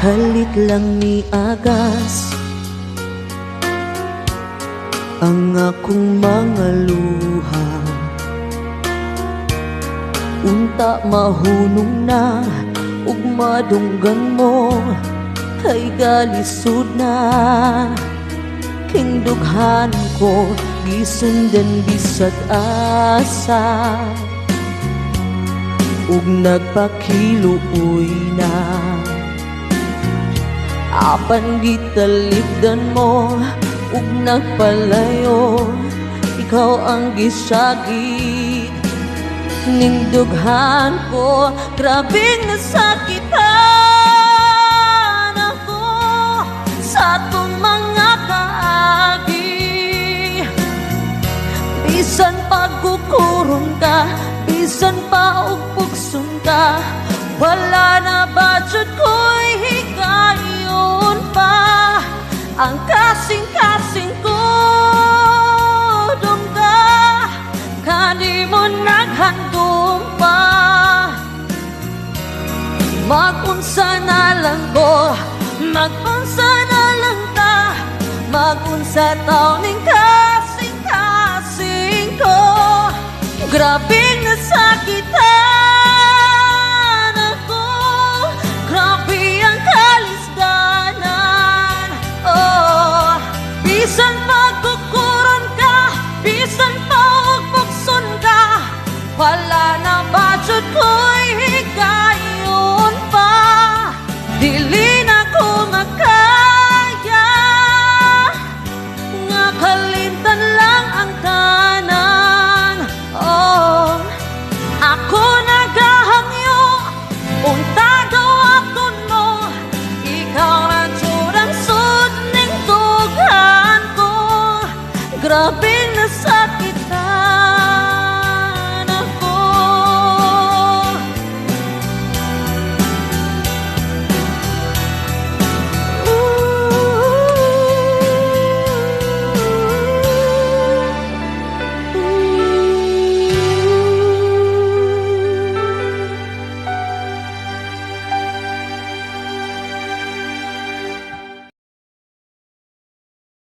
Kalit lang ni agas ang akong mga luha. Unta mahunong na ug madunggan mo kay galisod na. Kindughan ko gisundan bisag asa ug nagpakiluoy na. Apan gitalikdan mo ug nagpalayo, ikaw ang gisagit ning dughan ko. Grabing nasakitan ako sa atong mga kaagi. Bisan pagkukuron ka, bisan pa og pugson ka, wala na budget ko'y higayon pa. Ang kasing-kasing ko dong ka, kani mo naghandong pa. Magunsa na lang ko, magunsa na lang ta, magunsa tawning kasing-kasing ko. Grabing nasakitan ako, grabe ang kalisdanan. Oh, bisan pagkukuron ka, bisan pa og bukson ka, wala na budget ko